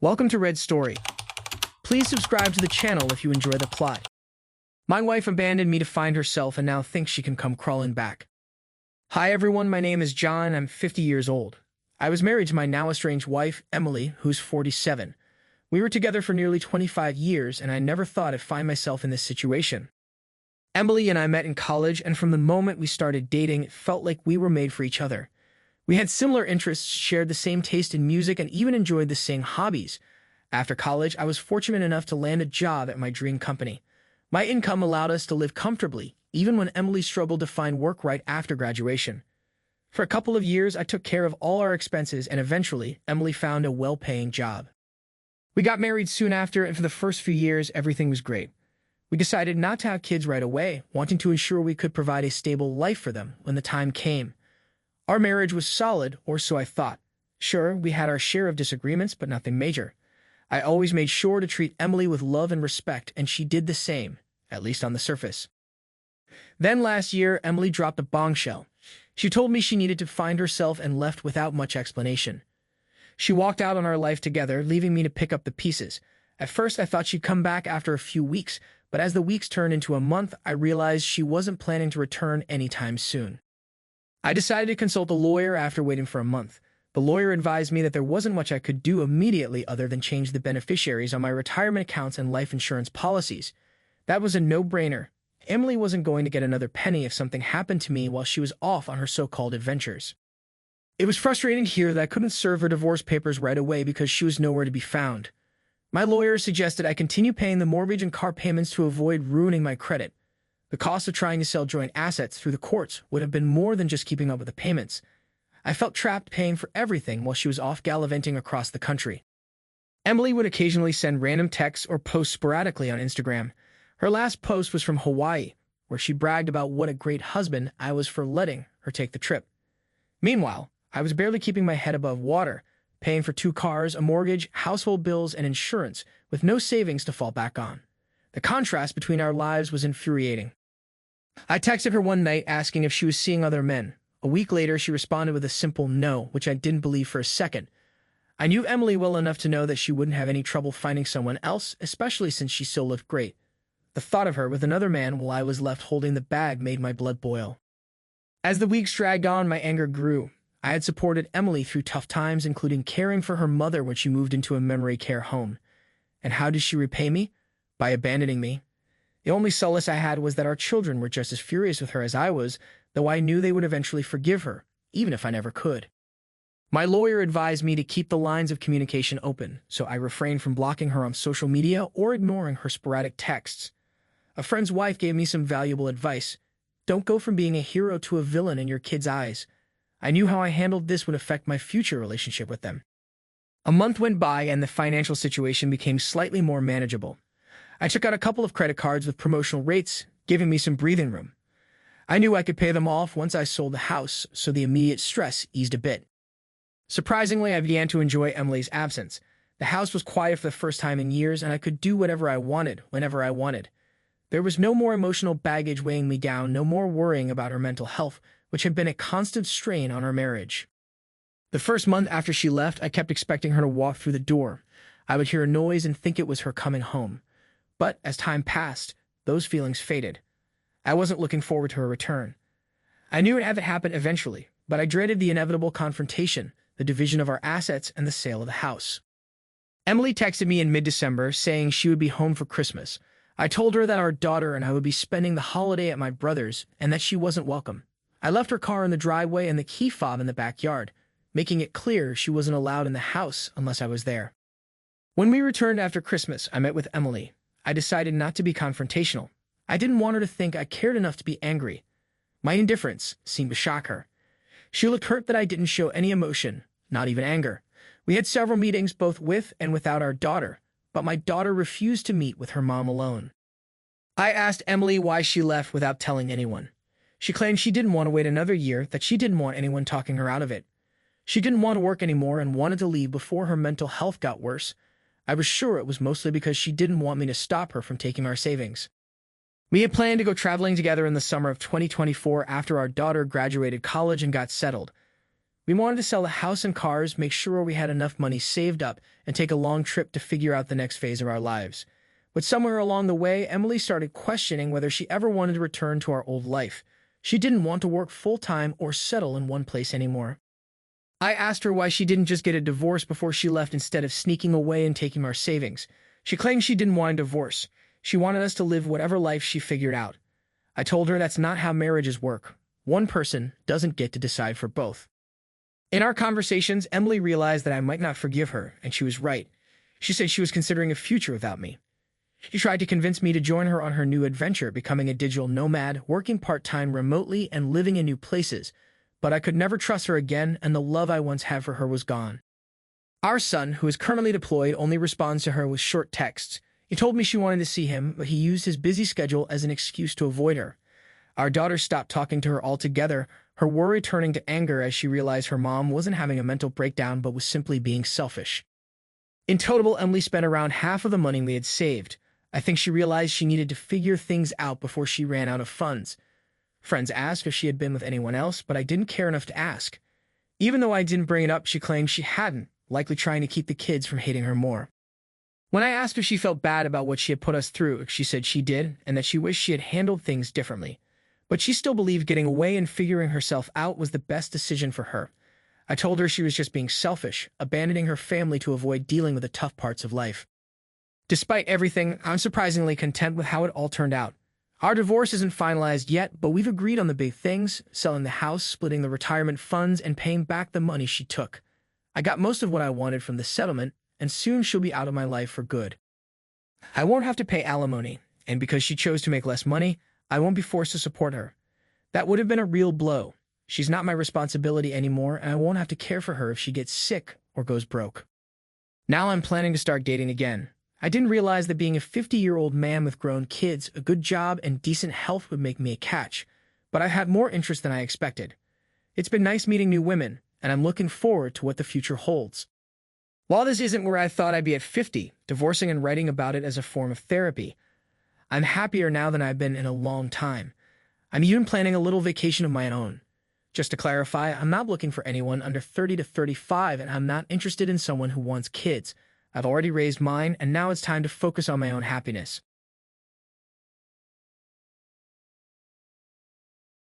Welcome to Red Story. Please subscribe to the channel if you enjoy the plot. My wife abandoned me to find herself and now thinks she can come crawling back. Hi everyone, my name is John. I'm 50 years old. I was married to my now estranged wife, Emily, who's 47. We were together for nearly 25 years, and I never thought I'd find myself in this situation. Emily and I met in college, and from the moment we started dating, it felt like we were made for each other. We had similar interests, shared the same taste in music, and even enjoyed the same hobbies. After college, I was fortunate enough to land a job at my dream company. My income allowed us to live comfortably, even when Emily struggled to find work right after graduation. For a couple of years, I took care of all our expenses, and eventually, Emily found a well-paying job. We got married soon after, and for the first few years, everything was great. We decided not to have kids right away, wanting to ensure we could provide a stable life for them when the time came. Our marriage was solid, or so I thought. Sure, we had our share of disagreements, but nothing major. I always made sure to treat Emily with love and respect, and she did the same, at least on the surface. Then last year, Emily dropped a bombshell. She told me she needed to find herself and left without much explanation. She walked out on our life together, leaving me to pick up the pieces. At first, I thought she'd come back after a few weeks, but as the weeks turned into a month, I realized she wasn't planning to return anytime soon. I decided to consult a lawyer after waiting for a month. The lawyer advised me that there wasn't much I could do immediately other than change the beneficiaries on my retirement accounts and life insurance policies. That was a no-brainer. Emily wasn't going to get another penny if something happened to me while she was off on her so-called adventures. It was frustrating to hear that I couldn't serve her divorce papers right away because she was nowhere to be found. My lawyer suggested I continue paying the mortgage and car payments to avoid ruining my credit. The cost of trying to sell joint assets through the courts would have been more than just keeping up with the payments. I felt trapped paying for everything while she was off gallivanting across the country. Emily would occasionally send random texts or posts sporadically on Instagram. Her last post was from Hawaii, where she bragged about what a great husband I was for letting her take the trip. Meanwhile, I was barely keeping my head above water, paying for 2 cars, a mortgage, household bills, and insurance, with no savings to fall back on. The contrast between our lives was infuriating. I texted her one night asking if she was seeing other men. A week later, she responded with a simple no, which I didn't believe for a second. I knew Emily well enough to know that she wouldn't have any trouble finding someone else, especially since she still looked great. The thought of her with another man while I was left holding the bag made my blood boil. As the weeks dragged on, my anger grew. I had supported Emily through tough times, including caring for her mother when she moved into a memory care home. And how did she repay me? By abandoning me. The only solace I had was that our children were just as furious with her as I was, though I knew they would eventually forgive her, even if I never could. My lawyer advised me to keep the lines of communication open, so I refrained from blocking her on social media or ignoring her sporadic texts. A friend's wife gave me some valuable advice. Don't go from being a hero to a villain in your kids' eyes. I knew how I handled this would affect my future relationship with them. A month went by and the financial situation became slightly more manageable. I took out a couple of credit cards with promotional rates, giving me some breathing room. I knew I could pay them off once I sold the house, so the immediate stress eased a bit. Surprisingly, I began to enjoy Emily's absence. The house was quiet for the first time in years, and I could do whatever I wanted, whenever I wanted. There was no more emotional baggage weighing me down, no more worrying about her mental health, which had been a constant strain on our marriage. The first month after she left, I kept expecting her to walk through the door. I would hear a noise and think it was her coming home. But as time passed, those feelings faded. I wasn't looking forward to her return. I knew it'd have to happen eventually, but I dreaded the inevitable confrontation, the division of our assets, and the sale of the house. Emily texted me in mid-December saying she would be home for Christmas. I told her that our daughter and I would be spending the holiday at my brother's and that she wasn't welcome. I left her car in the driveway and the key fob in the backyard, making it clear she wasn't allowed in the house unless I was there. When we returned after Christmas, I met with Emily. I decided not to be confrontational. I didn't want her to think I cared enough to be angry. My indifference seemed to shock her. She looked hurt that I didn't show any emotion, not even anger. We had several meetings both with and without our daughter, but my daughter refused to meet with her mom alone. I asked Emily why she left without telling anyone. She claimed she didn't want to wait another year, that she didn't want anyone talking her out of it. She didn't want to work anymore and wanted to leave before her mental health got worse. I was sure it was mostly because she didn't want me to stop her from taking our savings. We had planned to go traveling together in the summer of 2024 after our daughter graduated college and got settled. We wanted to sell the house and cars, make sure we had enough money saved up, and take a long trip to figure out the next phase of our lives. But somewhere along the way, Emily started questioning whether she ever wanted to return to our old life. She didn't want to work full-time or settle in one place anymore. I asked her why she didn't just get a divorce before she left instead of sneaking away and taking our savings. She claimed she didn't want a divorce. She wanted us to live whatever life she figured out. I told her that's not how marriages work. One person doesn't get to decide for both. In our conversations, Emily realized that I might not forgive her, and she was right. She said she was considering a future without me. She tried to convince me to join her on her new adventure, becoming a digital nomad, working part-time remotely, and living in new places. But I could never trust her again, and the love I once had for her was gone. Our son, who is currently deployed, only responds to her with short texts. He told me she wanted to see him, but he used his busy schedule as an excuse to avoid her. Our daughter stopped talking to her altogether, her worry turning to anger as she realized her mom wasn't having a mental breakdown but was simply being selfish. In total, Emily spent around half of the money we had saved. I think she realized she needed to figure things out before she ran out of funds. Friends asked if she had been with anyone else, but I didn't care enough to ask. Even though I didn't bring it up, she claimed she hadn't, likely trying to keep the kids from hating her more. When I asked if she felt bad about what she had put us through, she said she did, and that she wished she had handled things differently. But she still believed getting away and figuring herself out was the best decision for her. I told her she was just being selfish, abandoning her family to avoid dealing with the tough parts of life. Despite everything, I'm surprisingly content with how it all turned out. Our divorce isn't finalized yet, but we've agreed on the big things: selling the house, splitting the retirement funds, and paying back the money she took. I got most of what I wanted from the settlement, and soon she'll be out of my life for good. I won't have to pay alimony, and because she chose to make less money, I won't be forced to support her. That would have been a real blow. She's not my responsibility anymore, and I won't have to care for her if she gets sick or goes broke. Now I'm planning to start dating again. I didn't realize that being a 50-year-old man with grown kids, a good job, and decent health would make me a catch, but I've had more interest than I expected. It's been nice meeting new women, and I'm looking forward to what the future holds. While this isn't where I thought I'd be at 50, divorcing and writing about it as a form of therapy, I'm happier now than I've been in a long time. I'm even planning a little vacation of my own. Just to clarify, I'm not looking for anyone under 30 to 35, and I'm not interested in someone who wants kids. I've already raised mine, and now it's time to focus on my own happiness.